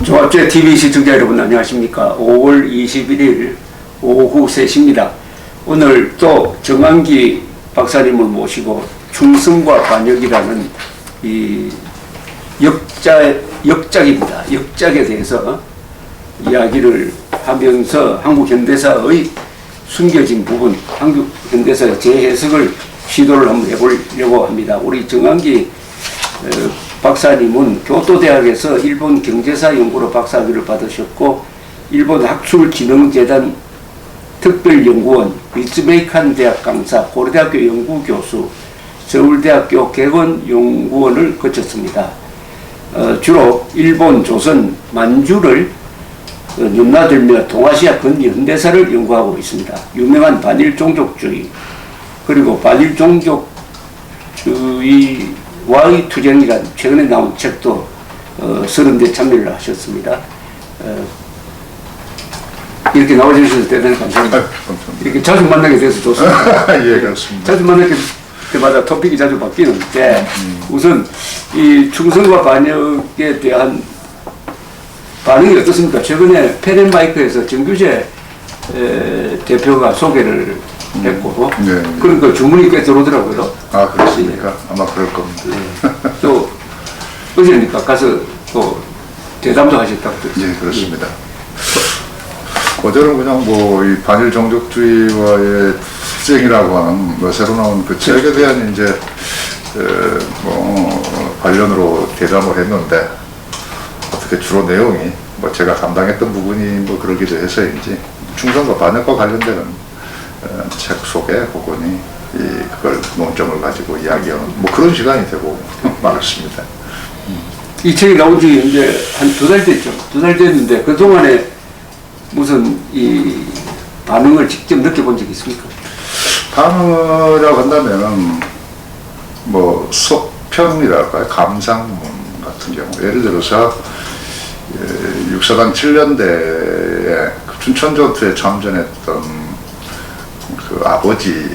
조합제 TV 시청자 여러분 안녕하십니까. 5월 21일 오후 3시입니다. 오늘 또 정한기 박사님을 모시고 충성과 반역이라는 이 역작입니다. 역작에 대해서 이야기를 하면서 한국 현대사의 숨겨진 부분, 한국 현대사의 재해석을 시도를 한번 해보려고 합니다. 우리 정한기 박사님은 교토대학에서 일본 경제사 연구로 박사학위를 받으셨고, 일본 학술진흥재단 특별연구원, 리츠베이칸 대학 강사, 고려대학교 연구교수, 서울대학교 객원연구원을 거쳤습니다. 주로 일본, 조선, 만주를 넘나들며 동아시아 근현대사를 연구하고 있습니다. 유명한 반일종족주의, 그리고 반일종족주의와의 투쟁이란 최근에 나온 책도 30대 참여를 하셨습니다. 이렇게 나와주셔서 대단히 감사합니다. 이렇게 자주 만나게 돼서 좋습니다. 예, 그렇습니다. 자주 만날 때마다 토픽이 자주 바뀌는데, 우선 이 충성과 반역에 대한 반응이 어떻습니까? 최근에 펜앤마이크에서 정규재 대표가 소개를 했고, 네. 그러니까 주문이 꽤 들어오더라고요. 아, 그렇습니까? 아마 그럴 겁니다. 또 어제니까 가서 또 대담도 하셨다고 들었어요. 예, 그렇습니다. 어제는 그냥 뭐 이 반일 종족주의와의 투쟁이라고 하는 뭐 새로 나온 그 책에 대한 이제 관련으로 대담을 했는데, 어떻게 주로 내용이 뭐 제가 담당했던 부분이 뭐 그러기도 해서인지 충성과 반역과 관련되는 책 소개 혹은 그걸 논점을 가지고 이야기하는 뭐 그런 시간이 되고 말았습니다. 이 책이 나온 지 이제 한 2달 됐죠. 2달 됐는데 그동안에 무슨 이 반응을 직접 느껴본 적이 있습니까? 반응이라고 한다면은 뭐 소평이랄까요? 감상문 같은 경우, 예를 들어서 육사단 7년대에 춘천전투에 참전했던 그 아버지가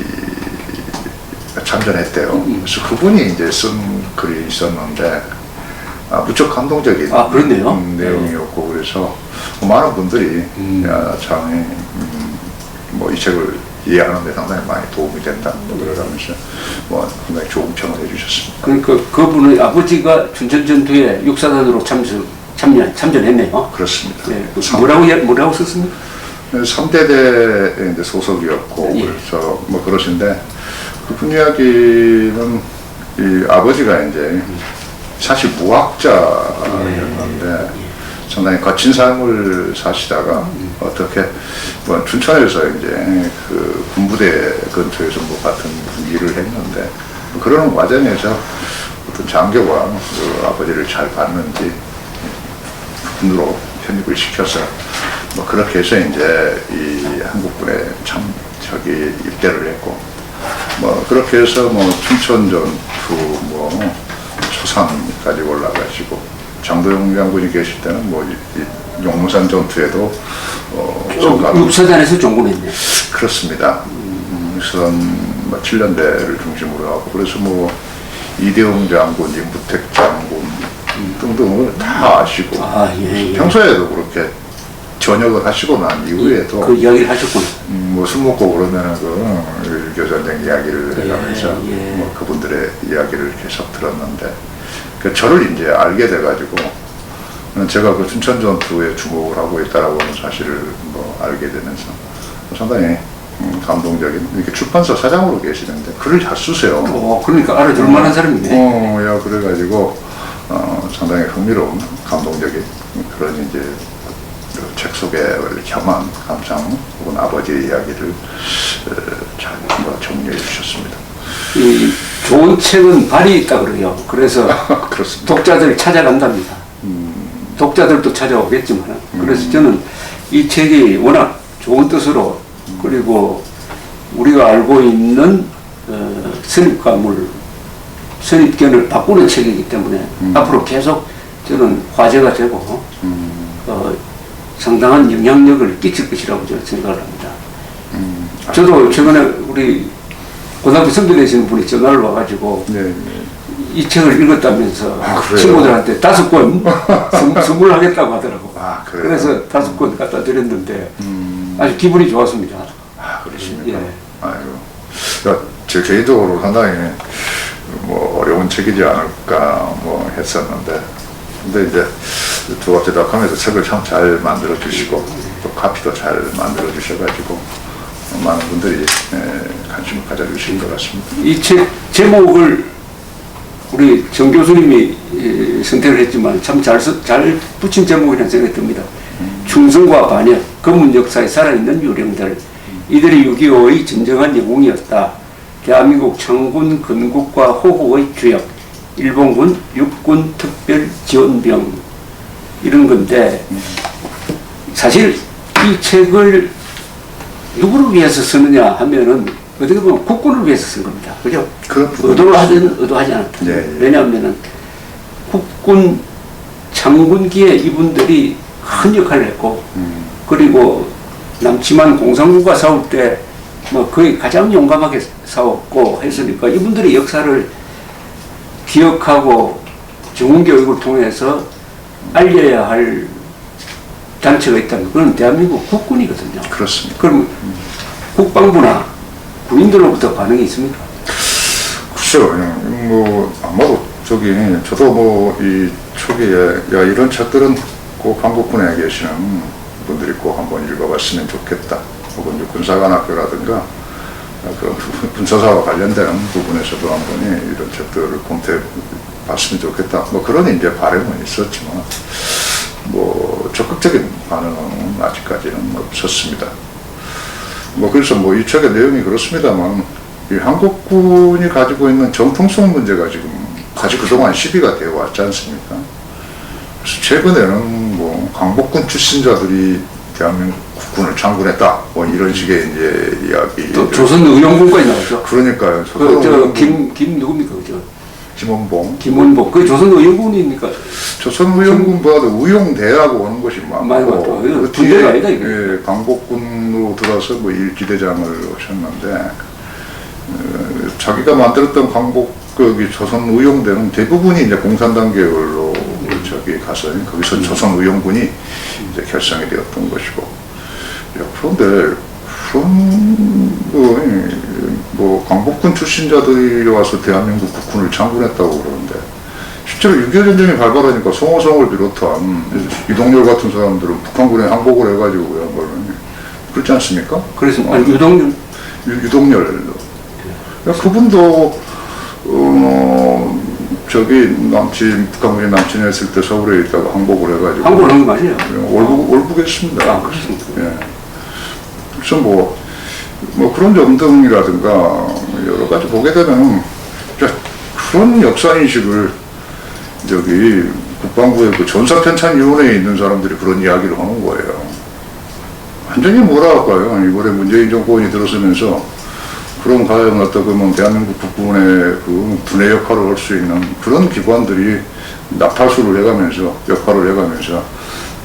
참전했대요. 그래서 그분이 이제 쓴 글이 있었는데 무척 감동적인 그렇네요. 내용이었고, 그래서 많은 분들이 참 뭐 이 책을 이해하는 데 상당히 많이 도움이 된다 그러면서 뭐 상당히 좋은 평을 해주셨습니다. 그러니까 그분의 아버지가 춘천전투에 육사단으로 참전했네요. 그렇습니다. 네. 뭐라고 썼습니까? 3대대 이제 소속이었고, 예. 그래서 뭐 그러신데, 그분 이야기는 이 아버지가 이제 사실 무학자였는데 상당히 거친 삶을 사시다가 어떻게 뭐 춘천에서 이제 그 군부대 근처에서 뭐 같은 일을 했는데, 그러는 과정에서 어떤 장교가 그 아버지를 잘 봤는지 군으로 편입을 시켜서 뭐 그렇게 해서 이제 이 한국군에 입대를 했고, 뭐 그렇게 해서 뭐 춘천 전투 뭐 초산까지 올라가시고, 장도영 장군이 계실 때는 뭐 용문산 전투에도 육사단에서 종군했네. 그렇습니다. 우선 뭐 7년대를 중심으로 하고, 그래서 뭐 이대용 장군, 임부택 장군 등등을 다 아시고, 예. 평소에도 그렇게 전역을 하시고 난 이후에도 그 이야기를 하셨구나. 뭐 술 먹고 그러면은 그 일교전쟁 이야기를 해가면서 예. 뭐 그분들의 이야기를 계속 들었는데, 그 저를 이제 알게 돼가지고 제가 그 춘천 전투에 주목을 하고 있다라고 하는 사실을 뭐 알게 되면서 상당히 감동적인, 이렇게 출판사 사장으로 계시는데 글을 잘 쓰세요. 그러니까 알아둘 만한 사람이네. 야, 그래가지고 상당히 흥미로운, 감동적인 그런 이제 그 책 소개를 겸한 감상 혹은 아버지의 이야기를 잘 정리해 주셨습니다. 이 좋은 책은 발이 있다 그래요. 그래서 그렇습니다. 독자들 찾아간답니다. 독자들도 찾아오겠지만, 그래서 저는 이 책이 워낙 좋은 뜻으로, 그리고 우리가 알고 있는 선입관을 바꾸는 책이기 때문에 앞으로 계속 저는 화제가 되고 상당한 영향력을 끼칠 것이라고 저는 생각을 합니다. 저도 최근에 우리 고등학교 선배 되시는 분이 전화를 와가지고 이 책을 읽었다면서 그래요? 친구들한테 5권 선물하겠다고 하더라고. 그래요? 그래서 5권 갖다 드렸는데 아주 기분이 좋았습니다. 그렇습니까? 예. 아이고. 그러니까 제 개인적으로 상당히 뭐 어려운 책이지 않을까 뭐 했었는데, 근데 이제 두각제작하면서 책을 참 잘 만들어 주시고 또 카피도 잘 만들어 주셔가지고 많은 분들이 관심을 가져주신 것 같습니다. 이 책 제목을 우리 정 교수님이 선택을 했지만 참 잘 붙인 제목이라는 생각이 듭니다. 충성과 반역, 검은 역사에 살아있는 유령들, 이들이 6.25의 진정한 영웅이었다. 대한민국 청군 건국과 호국의 주역, 일본군 육군 특별 지원병, 이런 건데, 사실 이 책을 누구를 위해서 쓰느냐 하면은 어떻게 보면 국군을 위해서 쓴 겁니다. 그죠? 의도하지 않았다. 예. 왜냐하면은 국군 장군기에 이분들이 큰 역할을 했고, 그리고 남침한 공산군과 싸울 때 뭐 거의 가장 용감하게 싸웠고 했으니까 이분들의 역사를 기억하고 정훈교육을 통해서 알려야 할 단체가 있다면 그건 대한민국 국군이거든요. 그렇습니다. 그럼 국방부나 군인들로부터 반응이 있습니까? 글쎄요, 뭐 아마도 저도 뭐 이 초기에 야 이런 책들은 꼭 한국군에 계시는 분들이 꼭 한번 읽어봤으면 좋겠다. 혹은 군사관학교라든가 그 군사사와 관련되는 부분에서도 한번 이런 책들을 검토해봤으면 좋겠다. 뭐 그런 이제 바람은 있었지만 뭐 적극적인 반응은 아직까지는 없었습니다. 뭐 그래서 뭐 이 책의 내용이 그렇습니다만 이 한국군이 가지고 있는 정통성 문제가 지금 사실 그동안 시비가 되어 왔지 않습니까? 그래서 최근에는 뭐 강복군 출신자들이 대한민국 국군을 창군했다 뭐 이런 식의 이제 이야기. 또 조선의용군까지 나오죠. 그러니까요. 김 누굽니까 그죠? 김원봉. 김원봉. 그 조선의용군이니까. 조선의용군보다도 의용대라고 오는 것이 많고 그 군대가 아니다 이거. 예, 강복군으로 들어서 뭐 일기대장을 하셨는데 자기가 만들었던 조선의용대는 대부분이 이제 공산당 계열로 가서 거기서 조선의용군이 이제 결성이 되었던 것이고, 그런데 뭐 강복군 출신자들이 와서 대한민국 국군을 창군했다고 그러는데 실제로 6.25 전쟁이 발발하니까 송호성을 비롯한 이동열 같은 사람들은 북한군에 항복을 해가지고 그렇지 않습니까? 그래서 아니 유동열 그분도 북한군이 남친했을 때 서울에 있다가 항복을 해가지고 항복을 한 게 맞아요. 올북했습니다. 그렇습니다. 예. 그래서 뭐 그런 점등이라든가 여러 가지 보게 되면 그런 역사인식을 국방부의 그 전사편찬위원회에 있는 사람들이 그런 이야기를 하는 거예요. 완전히 뭐랄까요. 이번에 문재인 정권이 들어서면서 그런 과연 어떻게 대한민국 국군의 그 분해 역할을 할 수 있는 그런 기관들이 나팔수를 해가면서 역할을 해가면서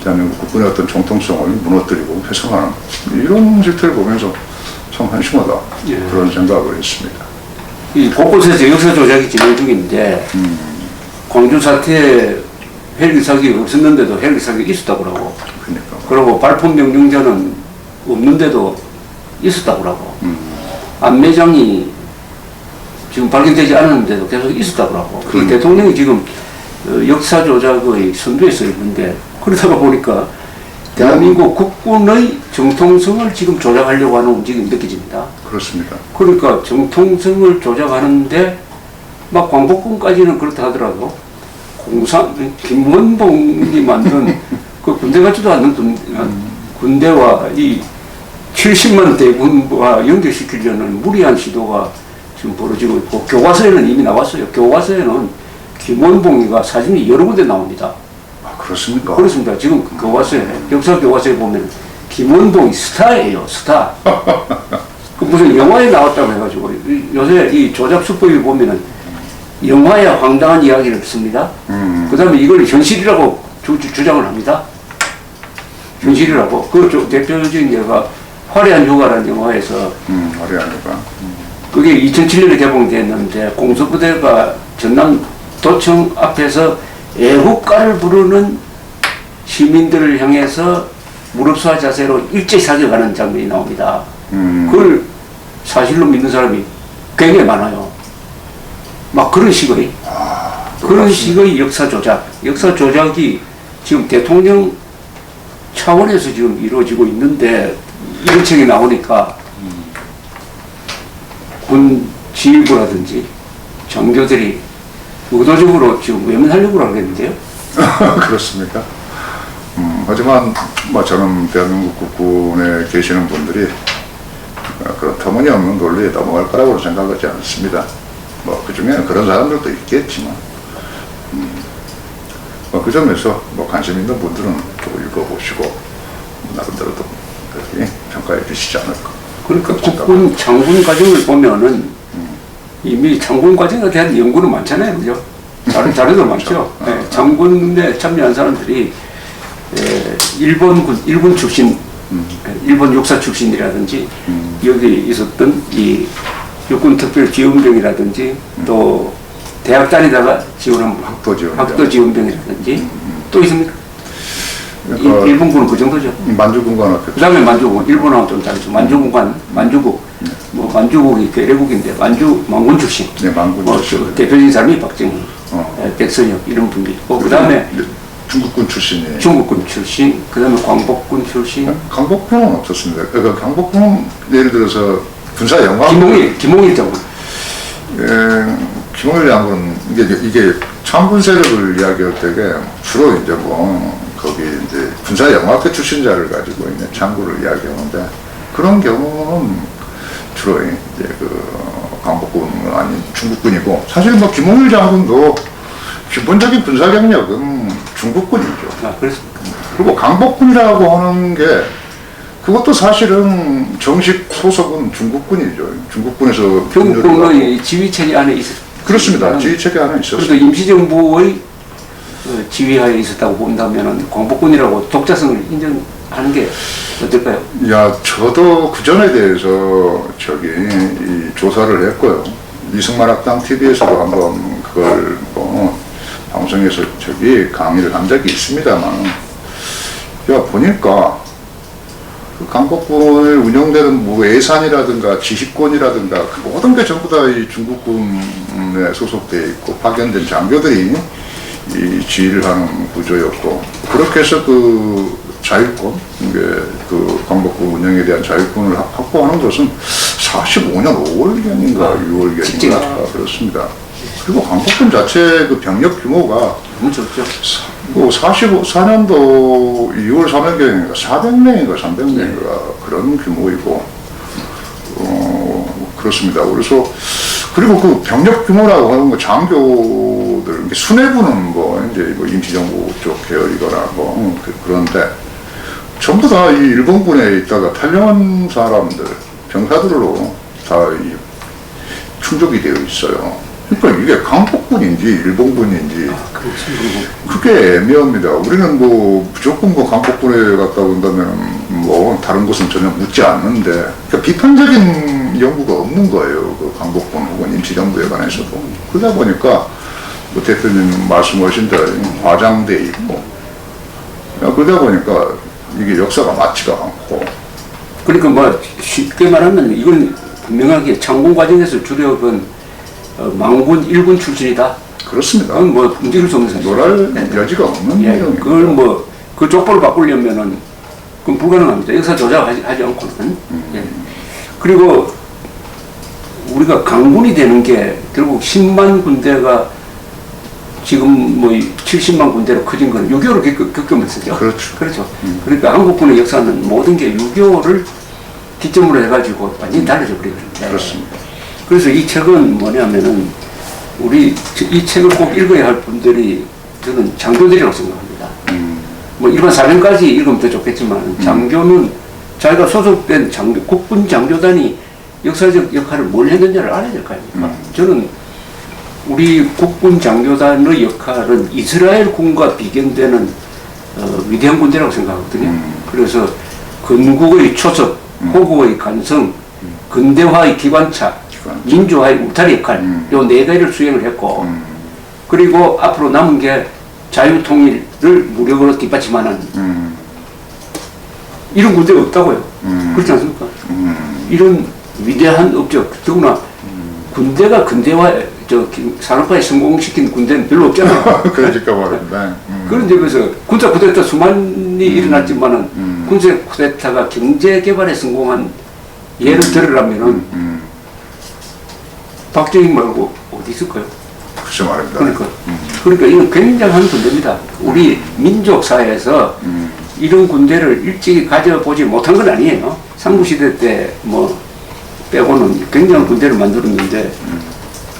대한민국 국군의 어떤 정통성을 무너뜨리고 훼손하는 이런 실태를 보면서 참 한심하다. 예. 그런 생각을 했습니다. 이 곳곳에서 역사 조작이 진행 중인데 광주 사태에 헬기 사격이 없었는데도 헬기 사격이 있었다고 하고 그리고 발포 명령자는 없는데도 있었다고 하고 안매장이 지금 발견되지 않았는데도 계속 있었다고 하고 대통령이 지금 역사 조작의 선두에 서 있는데 그러다가 보니까 대한민국 국군의 정통성을 지금 조작하려고 하는 움직임이 느껴집니다. 그렇습니다. 그러니까 정통성을 조작하는데 막 광복군까지는 그렇다 하더라도 김원봉이 만든 그 군대 같지도 않는 군대와 이 70만 대군과 연결시키려는 무리한 시도가 지금 벌어지고 있고 교과서에는 이미 나왔어요. 교과서에는 김원봉이가 사진이 여러 군데 나옵니다. 그렇습니까? 그렇습니다. 지금 교과서에 역사 교과서에 보면 김원봉이 스타예요. 스타. 그 무슨 영화에 나왔다고 해가지고 요새 이 조작 수법이 보면은 영화에 황당한 이야기를 씁니다. 그 다음에 이걸 현실이라고 주장을 합니다. 현실이라고. 그 대표적인 예가 화려한 휴가라는 영화에서 화려한 휴가. 그게 2007년에 개봉됐는데 공수부대가 전남 도청 앞에서 애국가를 부르는 시민들을 향해서 무릎수화 자세로 일제히 사격하는 장면이 나옵니다. 그걸 사실로 믿는 사람이 굉장히 많아요. 막 그런 식의 그런 식의 역사 조작이 지금 대통령 차원에서 지금 이루어지고 있는데 이런 책이 나오니까 군 지휘부라든지 장교들이 의도적으로 지금 외면하려고 하겠는데요. 그렇습니까? 하지만 뭐 저는 대한민국 국군에 계시는 분들이 그런 터무니없는 논리에 넘어갈 거라고 생각하지 않습니다. 뭐 그중에는 그런 사람들도 있겠지만 그 점에서 뭐 관심 있는 분들은 또 읽어보시고 나름대로 또 그렇게 평가해 주시지 않을까. 그러니까 국군 장군 과정을 보면은 이미 장군 과정에 대한 연구는 많잖아요, 그죠? 자료도 많죠. 네, 장군에 참여한 사람들이 일본 출신, 일본 육사 출신이라든지 여기 있었던 이 육군특별지원병이라든지 또 대학 다니다가 지원한 학도지원병이라든지 또 있습니까? 그러니까 일본군은 그 정도죠. 만주군관 그 다음에 만주군, 일본하고 좀 다르죠. 만주군관, 만주국. 뭐 만주국이 괴뢰국인데 만군 출신. 네, 만군 출신. 대표적인 사람이 박정희, 백선엽 이런 분들이 있고 그 다음에 중국군 출신이에요. 중국군 출신, 그 다음에 광복군 출신. 광복군은 없었습니다. 그러니까 광복군은 예를 들어서 군사 영광. 김홍일 장군. 김홍일 장군은 이게 참군 세력을 이야기할 때에 주로 이제 뭐 거기 이제 군사 영화학회 출신자를 가지고 있는 장군을 이야기하는데 그런 경우는 주로 이제 그 광복군은 아닌 중국군이고 사실 뭐 김홍일 장군도 기본적인 군사 경력은 중국군이죠. 그렇습니까? 그리고 강복군이라고 하는 게 그것도 사실은 정식 소속은 중국군이죠. 중국군에서 경국군의 지휘체계 안에 있었. 그렇습니다. 지휘체계 안에 있었어요. 그래도 임시정부의 지휘하에 있었다고 본다면은 광복군이라고 독자성을 인정하는 게 어떨까요? 야, 저도 그 점에 대해서 이 조사를 했고요. 이승만 학당 TV에서도 한번 그걸 뭐 방송에서 강의를 한 적이 있습니다만, 야 보니까 그 강복군에 운영되는 뭐 예산이라든가 지휘권이라든가 그 모든 게 전부 다 이 중국군에 소속되어 있고 파견된 장교들이 이 지휘를 하는 구조였고 그렇게 해서 그 자율권, 그 광복군 운영에 대한 자율권을 확보하는 것은 45년 5월경인가 6월경인가 그렇습니다. 그리고 광복군 자체 그 병력 규모가 엄청 적죠. 뭐 44년도 2월 3월경인가 400명인가 300명인가 그런 규모이고 그렇습니다. 그래서 그리고 그 병력 규모라고 하는 거 장교들 수뇌부는 뭐 이제 뭐 임시정부 쪽 계열이거나 뭐 그런데 전부 다 이 일본군에 있다가 탈영한 사람들 병사들로 다 충족이 되어 있어요. 그러니까 이게 강복군인지 일본군인지 그게 애매합니다. 우리는 뭐 무조건 뭐 강복군에 갔다 온다면 뭐 다른 것은 전혀 묻지 않는데 그러니까 비판적인 연구가 없는 거예요. 그 강복군 혹은 임시정부에 관해서도. 그러다 보니까 뭐 대표님 말씀하신 대로 과장돼 있고 그러다 보니까 이게 역사가 맞지가 않고. 그러니까 뭐 쉽게 말하면 이건 분명하게 창군 과정에서 주력은 망군 일군 출신이다. 그렇습니다. 그건 뭐 움직일 수 없는 사실. 놀랄 여지가 없는 내용입니다. 그걸 뭐 그 족보를 바꾸려면은 그건 불가능합니다. 역사 조작하지 않고는. 그리고 우리가 강군이 되는 게 결국 10만 군대가 지금 뭐 70만 군대로 커진 건 6.25를 겪으면서죠. 그렇죠. 그러니까 한국군의 역사는 모든 게 6.25를 기점으로 해가지고 완전히 달라져 버리거든요. 그렇습니다. 그래서 이 책은 뭐냐면은 우리 이 책을 꼭 읽어야 할 분들이 저는 장교들이라고 생각합니다. 뭐 일반 사병까지 읽으면 더 좋겠지만 장교는 자기가 소속된 국군 장교단이 역사적 역할을 뭘 했느냐를 알아야 될 거 아닙니까? 저는 우리 국군 장교단의 역할은 이스라엘 군과 비견되는 위대한 군대라고 생각하거든요. 그래서 건국의 초석, 호국의 간성, 근대화의 기관차, 민주화의 울타리 역할, 요 네 가지를 수행을 했고, 그리고 앞으로 남은 게 자유통일을 무력으로 뒷받침하는 이런 군대가 없다고요. 그렇지 않습니까? 이런 위대한 업적, 더구나 군대가 근대화, 산업화에 성공시킨 군대는 별로 없잖아요. 그러니까 말입니다. 그런 점에서 군사 쿠데타 수만이 일어났지만은 군사 쿠데타가 경제 개발에 성공한 예를 들으려면은 박정희 말고 어디 있을까요? 그렇죠 말입니다. 그러니까 이건 굉장한 군대입니다. 우리 민족 사회에서 이런 군대를 일찍이 가져보지 못한 건 아니에요. 삼국시대 때 뭐 빼고는 굉장한 군대를 만들었는데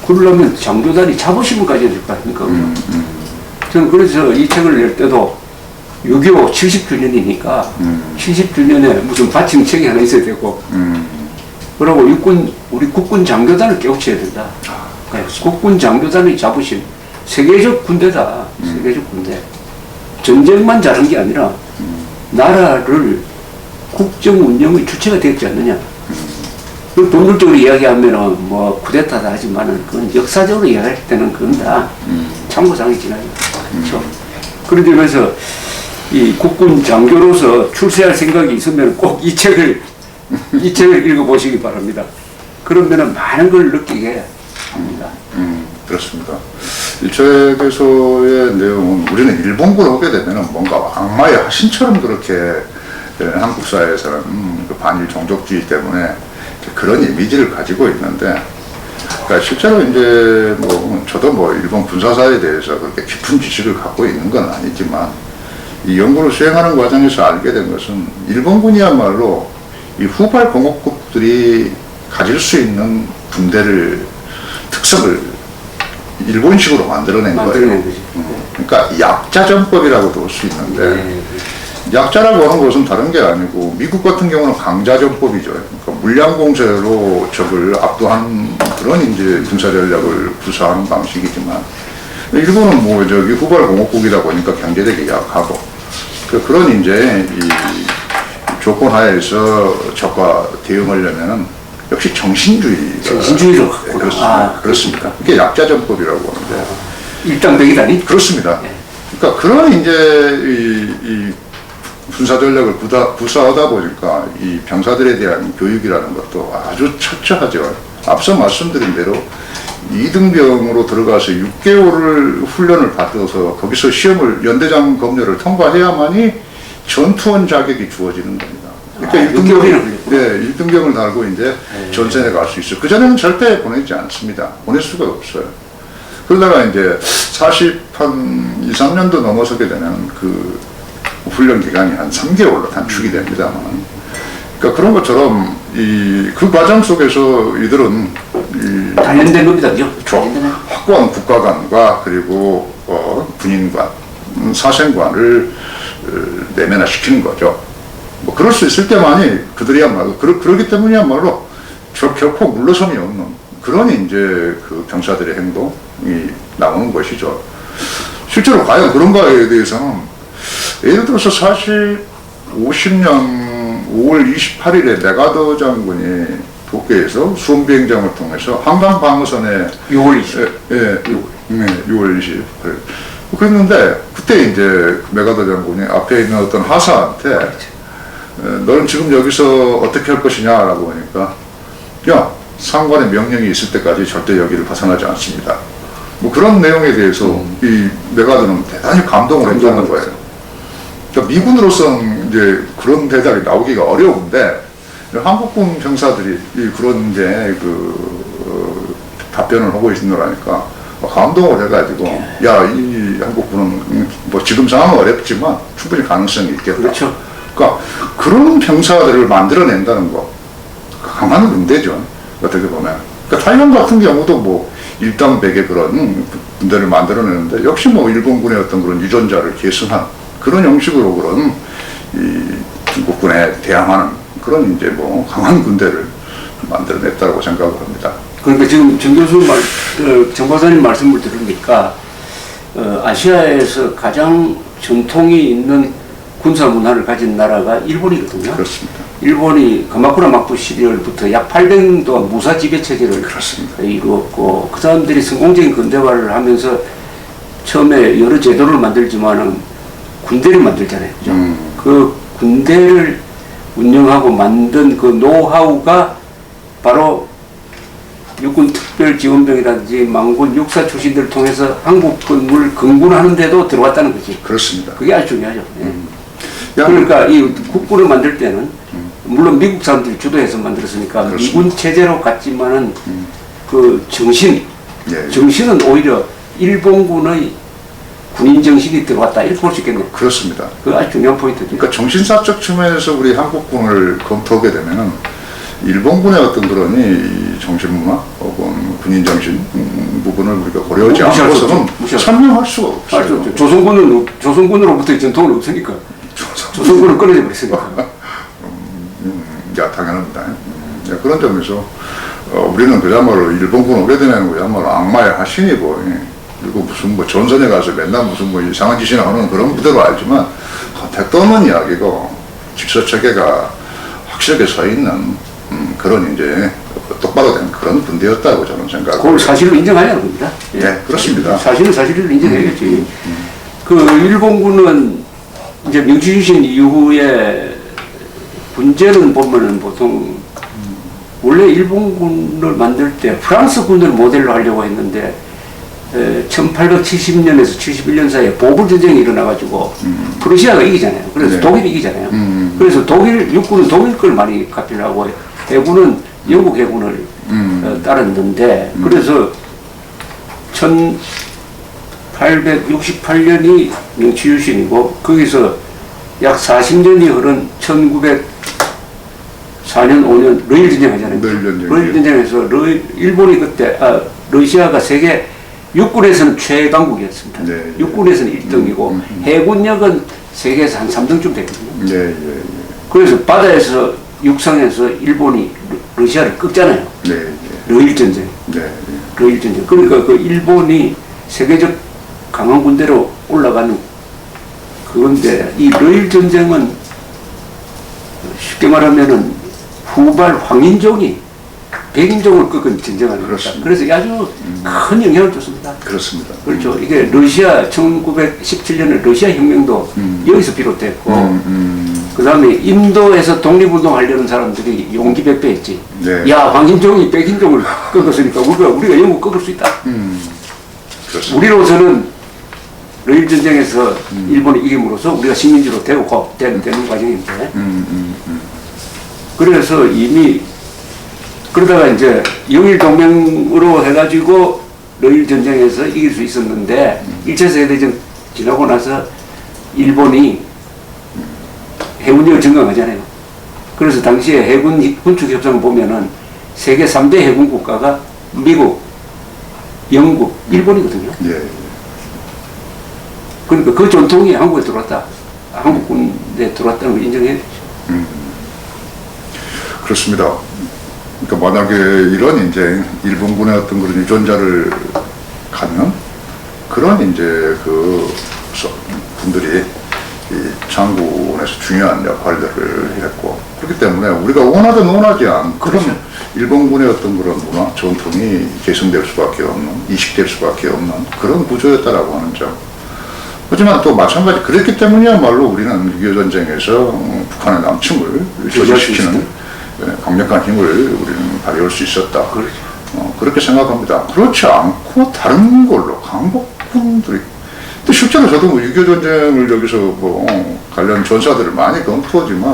그러려면 장교단이 자부심을 가져야 될 거 아닙니까? 저는 그래서 이 책을 낼 때도 6.25 70주년이니까 70주년에 무슨 받침책이 하나 있어야 되고 그러고 우리 국군 장교단을 깨우쳐야 된다. 국군 장교단의 자부심, 세계적 군대다. 세계적 군대. 전쟁만 잘한 게 아니라 나라를 국정 운영의 주체가 되었지 않느냐. 그 법률적으로 이야기하면은 뭐 쿠데타다 하지만은 그건 역사적으로 이야기할 때는 그건 다 참고사항이 지나요. 그렇죠. 그런 점에서 이 국군 장교로서 출세할 생각이 있으면 꼭 이 책을 읽어보시기 바랍니다. 그러면은 많은 걸 느끼게 합니다. 그렇습니다. 이 책에서의 내용은 우리는 일본군에 오게 되면은 뭔가 악마의 화신처럼 그렇게 한국 사회에서는 그 반일 종족주의 때문에 그런 이미지를 가지고 있는데, 그러니까 실제로 이제 뭐 저도 뭐 일본 군사사에 대해서 그렇게 깊은 지식을 갖고 있는 건 아니지만 이 연구를 수행하는 과정에서 알게 된 것은 일본군이야말로 이 후발 공업국들이 가질 수 있는 군대를 특성을 일본식으로 만들어낸 거예요. 그러니까 약자전법이라고도 볼 수 있는데 약자라고 하는 것은 다른 게 아니고 미국 같은 경우는 강자전법이죠. 그러니까 물량공세로 적을 압도한 그런 이제 군사 전략을 구사하는 방식이지만 일본은 뭐 저기 후발 공업국이다 보니까 경제력이 약하고 그런 이제 이 조건 하에서 적과 대응하려면은 역시 정신주의로 그렇습니다. 그게 약자전법이라고 하는데 일당백이다니? 그렇습니다. 그러니까 그런 이제 이 군사 전략을 구사하다 보니까 이 병사들에 대한 교육이라는 것도 아주 철저하죠. 앞서 말씀드린 대로 2등병으로 들어가서 6개월을 훈련을 받아서 거기서 시험을 연대장 검열을 통과해야만이 전투원 자격이 주어지는 겁니다. 그러니까 1등병을 달고 이제 전선에 갈 수 있어요. 그전에는 절대 보내지 않습니다. 보낼 수가 없어요. 그러다가 이제 40한 2, 3년도 넘어서게 되면 그 훈련 기간이 한 3개월로 단축이 됩니다만. 그러니까 그런 것처럼 그 과정 속에서 이들은 단련된 겁니다, 그죠? 확고한 국가관과 그리고 군인관, 사생관을 내면화시키는 거죠. 뭐 그럴 수 있을 때만이 그들이야말로 그러기 때문이야말로 결코 물러섬이 없는 그런 이제 그 병사들의 행동이 나오는 것이죠. 실제로 과연 그런가에 대해서는 예를 들어서 사실 50년 5월 28일에 메가더 장군이 도쿄에서 수험비행장을 통해서 한강 방어선에 6월 20일. 예, 6월 28일. 그랬는데 그때 이제 메가더 장군이 앞에 있는 어떤 하사한테 너는 지금 여기서 어떻게 할 것이냐라고 하니까 야, 상관의 명령이 있을 때까지 절대 여기를 벗어나지 않습니다. 뭐 그런 내용에 대해서 이 메가더는 대단히 감동을 했다는 거예요. 그러니까 미군으로서는 이제 그런 대답이 나오기가 어려운데 한국군 병사들이 그런 이제 답변을 하고 있느라니까 감동을 해가지고 야, 이 한국군은 뭐 지금 상황은 어렵지만 충분히 가능성이 있겠다. 그렇죠. 그러니까 그런 병사들을 만들어낸다는 거 강한 군대죠. 어떻게 보면. 그러니까 타이완 같은 경우도 뭐 일당백의 그런 군대를 만들어내는데 역시 뭐 일본군의 어떤 그런 유전자를 계승한 그런 형식으로 그런 이 중국군에 대항하는 그런 이제 뭐 강한 군대를 만들어냈다고 생각을 합니다. 그러니까 지금 정 교수 정 박사님 말씀을 들으니까 아시아에서 가장 전통이 있는 군사 문화를 가진 나라가 일본이거든요. 그렇습니다. 일본이 가마쿠라 막부 시절부터 약 800년 동안 무사 지배 체제를 그렇습니다. 이루었고 그 사람들이 성공적인 근대화를 하면서 처음에 여러 제도를 만들지만은 군대를 만들잖아요. 그죠? 그 군대를 운영하고 만든 그 노하우가 바로 육군 특별지원병이라든지 망군 육사 출신들을 통해서 한국군을 근군하는 데도 들어왔다는 거지. 그렇습니다. 그게 아주 중요하죠. 예. 그러니까 이 국군을 만들 때는 물론 미국 사람들이 주도해서 만들었으니까 그렇습니다. 미군 체제로 갔지만은 그 정신, 예. 정신은 오히려 일본군의 군인 정신이 들어왔다 이렇게 볼 수 있겠네요. 그렇습니다. 그 아주 중요한 포인트죠. 그러니까 정신사적 측면에서 우리 한국군을 검토하게 되면은 일본군의 어떤 그런 이 정신문화 혹은 군인 정신 부분을 우리가 고려하지 무시할 수 않고서는 없죠. 무시할 수 설명할 수가 없어요. 알수 없죠. 조선군으로부터의 전통은 없으니까. 조선군은 끊어져 버렸으니까. 야, 당연합니다. 그런 점에서 우리는 그야말로 일본군 오게 되면 그야말로 악마의 하신이고, 그리고 무슨 뭐 전선에 가서 맨날 무슨 뭐 이상한 짓이나 하는 그런 부대로 알지만 택도 없는 이야기고 질서 체계가 확실하게 서 있는 그런 이제 똑바로 된 그런 군대였다고 저는 생각하고. 그걸 사실로 인정하냐는 겁니다. 예. 네, 그렇습니다. 사실은 사실을 인정해야겠지. 그 일본군은 이제 명치유신 이후에 문제는 보면은 보통 원래 일본군을 만들 때 프랑스 군을 모델로 하려고 했는데 1870년에서 71년 사이에 보불 전쟁이 일어나가지고 프러시아가 이기잖아요. 그래서 네. 독일이 이기잖아요. 그래서 독일 육군은 독일 걸 많이 카피를 하고 해군은 영국 해군을 따랐는데 그래서 1868년이 명치유신이고 거기서 약 40년이 흐른 1904년 5년 러일 전쟁 하잖아요. 러일 전쟁에서 일본이 그때 러시아가 세계 육군에서는 최강국이었습니다. 네, 육군에서는 1등이고 해군력은 세계에서 한 3등쯤 되거든요. 네, 그래서 바다에서 육상에서 일본이 러시아를 끄잖아요. 네, 러일 전쟁. 네, 러일 전쟁. 그러니까 그 일본이 세계적 강한 군대로 올라가는 그건데 이 러일 전쟁은 쉽게 말하면은 후발 황인종이 백인종을 꺾은 전쟁을 합니다. 그래서 아주 큰 영향을 줬습니다. 그렇습니다. 그렇죠. 이게 러시아 1917년에 러시아 혁명도 여기서 비롯됐고 그 다음에 인도에서 독립운동 하려는 사람들이 용기 백배했지. 네. 야, 황인종이 백인종을 꺾었으니까 우리가 영국 꺾을 수 있다. 그렇습니다. 우리로서는 러일 전쟁에서 일본이 이김으로써 우리가 식민지로 되는 과정인데 그래서 이미 그러다가 이제 영일동맹으로 해가지고 러일 전쟁에서 이길 수 있었는데 1차 세계대전 지나고 나서 일본이 해군력을 증강하잖아요. 그래서 당시에 해군 군축 협상을 보면은 세계 3대 해군 국가가 미국, 영국, 일본이거든요. 예. 그러니까 그 전통이 한국에 들어왔다. 한국군에 들어왔다는 걸 인정해야 되죠. 그렇습니다. 그러니까 만약에 이런 이제 일본군의 어떤 그런 유전자를 갖는 그런 이제 그 분들이 이 장군에서 중요한 역할들을 했고 그렇기 때문에 우리가 원하든 원하지 않든 그렇죠. 일본군의 어떤 그런 문화, 전통이 계승될 수밖에 없는, 이식될 수밖에 없는 그런 구조였다라고 하는 점. 하지만 또 마찬가지 그랬기 때문이야말로 우리는 6.25 전쟁에서 북한의 남침을 저지시키는 강력한 힘을 우리는 발휘할 수 있었다. 그렇죠. 그렇게 생각합니다. 그렇지 않고 다른 걸로 한국군들이 근데 실제로 저도 뭐 6.25 전쟁을 여기서 뭐 관련 전사들을 많이 검토하지만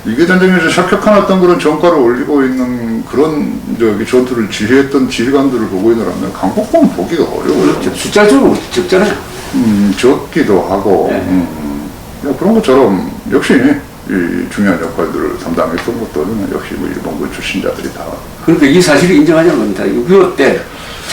6.25 전쟁에서 혁혁한 어떤 그런 전과를 올리고 있는 그런 전투를 지휘했던 지휘관들을 보고 있느라면 강복군 보기가 어려워요. 그렇죠. 숫자적으로 적잖아요. 적기도 하고 그런 것처럼 역시 이 중요한 역할들을 담당했던 것들은 역시 뭐 일본군 출신자들이 다. 그러니까 이 사실을 인정하자는 겁니다. 6.25 때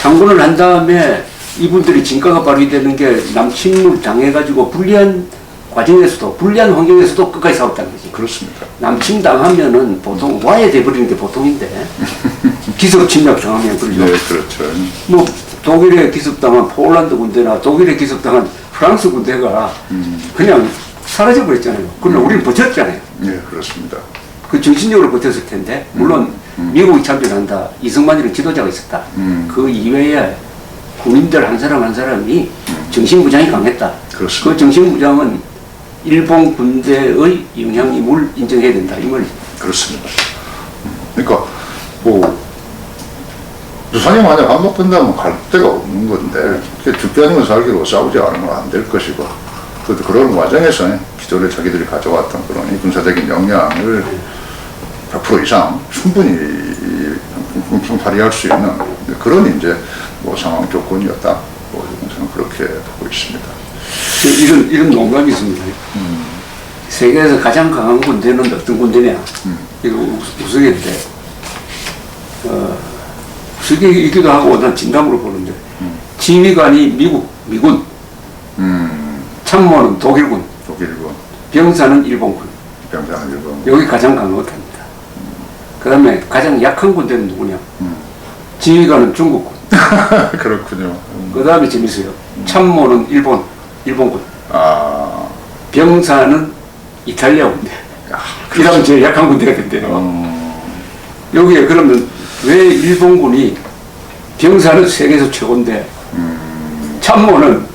창군을 한 다음에 이분들이 진가가 발휘되는 게 남침을 당해가지고 불리한 과정에서도 불리한 환경에서도 끝까지 싸웠다는 거지. 그렇습니다. 남침 당하면은 보통 와야 돼버리는 게 보통인데 기습 침략 당하면 그러죠. 네, 그렇죠. 뭐 독일에 기습당한 폴란드 군대나 독일에 기습당한 프랑스 군대가 그냥 사라져 버렸잖아요. 그러나 우리는 버텼잖아요. 네, 그렇습니다. 그 정신적으로 버텼을 텐데 물론 미국이 참전한다. 이승만이라는 지도자가 있었다. 그 이외에 군인들 한 사람 한 사람이 정신무장이 강했다. 그렇습니다. 그 정신무장은 일본 군대의 영향임을 인정해야 된다. 이 말이죠. 그렇습니다. 그러니까 뭐 부산이 만약 한복된다면 갈 데가 없는 건데 죽지 않으면 살기로 싸우지 않으면 안 될 것이고 그런 과정에서 기존에 자기들이 가져왔던 그런 이 군사적인 역량을 100% 이상 충분히 발휘할 수 있는 그런 이제 뭐 상황 조건이었다. 뭐 저는 그렇게 보고 있습니다. 이런 농담이 있습니다. 세계에서 가장 강한 군대는 어떤 군대냐? 이거 우스갯인데, 우스갯이기도 하고 난 진담으로 보는데, 지휘관이 미군, 참모는 독일군, 병사는 일본군. 여기 가장 강한 것 같습니다. 그 다음에 가장 약한 군대는 누구냐? 지휘관은 중국군. 그렇군요. 그 다음에 재밌어요. 참모는 일본군. 아. 병사는 이탈리아 군대. 이러면 제일 약한 군대가 된대요. 여기에 그러면 왜 일본군이 병사는 세계에서 최고인데 참모는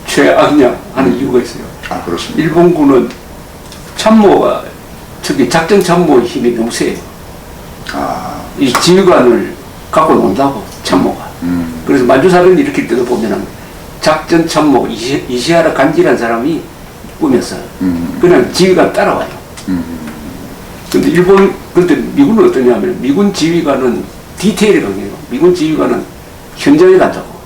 최악이냐 하는 이유가 있어요. 아, 그렇습니다. 일본군은 참모가 특히 작전 참모의 힘이 너무 세요. 아. 이 지휘관을 갖고 논다고 참모가. 그래서 만주사를 일으킬 때도 보면은 작전 참모 이시하라 간지라는 사람이 꾸몄어요. 그냥 지휘관 따라와요. 근데 미군은 어떠냐면 미군 지휘관은 디테일이 강해요. 미군 지휘관은 현장에 간다고.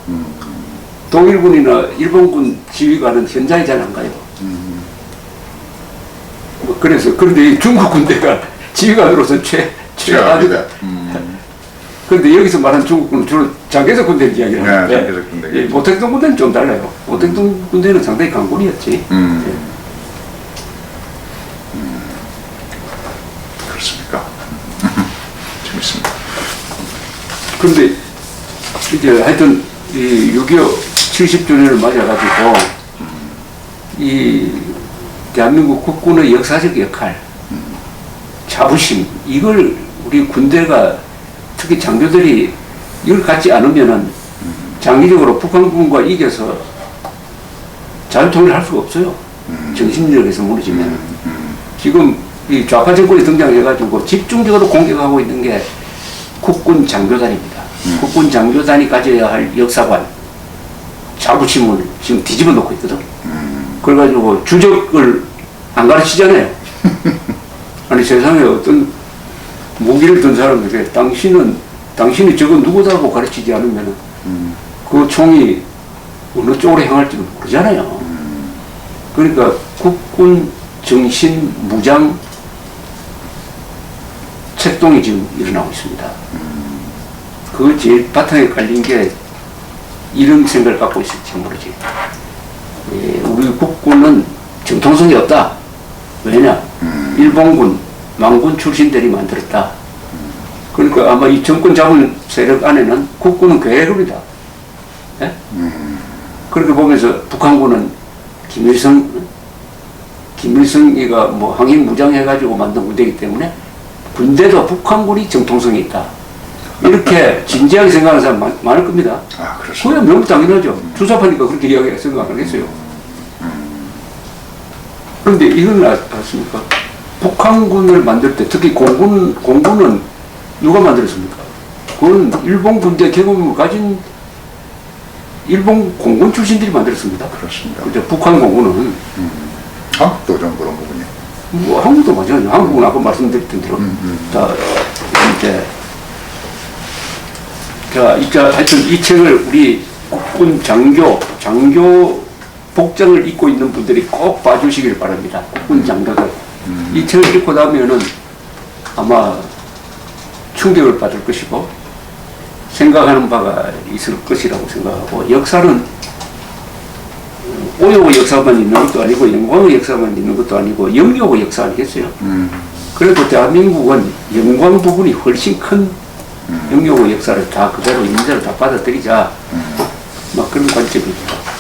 독일군이나 일본군 지휘관은 현장에 잘 안 가요. 그런데 중국 군대가 지휘관으로서 최악이다. 그런데 여기서 말하는 중국군은 주로 장개석 군대를 이야기를 하는데 모택동 군대는 좀 달라요. 모택동 군대는 상당히 강군이었지. 그렇습니까? 재밌습니다. 그런데 이제 하여튼 이 6.25 70주년을 맞아가지고 이 대한민국 국군의 역사적 역할, 자부심, 이걸 우리 군대가 특히 장교들이 이걸 갖지 않으면은 장기적으로 북한군과 이겨서 자유통일을 할 수가 없어요. 정신력에서 무너지면. 지금 이 좌파 정권이 등장해가지고 집중적으로 공격하고 있는 게 국군 장교단입니다. 국군 장교단이 가져야 할 역사관, 자부심을 지금 뒤집어 놓고 있거든. 그래가지고 주적을 안 가르치잖아요. 아니 세상에 어떤 무기를 든 사람에게 당신이 저거 누구다고 가르치지 않으면 그 총이 어느 쪽으로 향할지도 모르잖아요. 그러니까 국군 정신 무장 책동이 지금 일어나고 있습니다. 그 제일 바탕에 깔린 게 이런 생각을 갖고 있을지 모르지. 우리 국군은 정통성이 없다. 왜냐? 일본군, 망군 출신들이 만들었다. 그러니까 아마 이 정권 잡은 세력 안에는 국군은 괴물이다. 예? 그렇게 보면서 북한군은 김일성이가 뭐 항일 무장해가지고 만든 군대이기 때문에 군대도 북한군이 정통성이 있다. 이렇게 진지하게 생각하는 사람 많을 겁니다. 아, 그렇습니다. 그게 너무 당연하죠. 주사파니까 그렇게 이야기할 생각 안 하겠어요. 그런데 이건 아십니까? 북한군을 만들 때 특히 공군은 누가 만들었습니까? 그건 일본 군대 계급을 가진 일본 공군 출신들이 만들었습니다. 그렇습니다. 그죠? 북한 공군은 한국도 좀 그런 부분이. 뭐 한국도 마찬가지죠. 한국은 아까 말씀드렸던 대로 하여튼 이 책을 우리 국군 장교 복장을 입고 있는 분들이 꼭 봐주시길 바랍니다. 국군 장교들. 이 책을 읽고 나면은 아마 충격을 받을 것이고 생각하는 바가 있을 것이라고 생각하고, 역사는 오욕의 역사만 있는 것도 아니고 영광의 역사만 있는 것도 아니고 영욕의 역사 아니겠어요? 그래도 대한민국은 영광 부분이 훨씬 큰 영욕의 역사를 다 그대로 인자를 다 받아들이자 막 그런 관점입니다.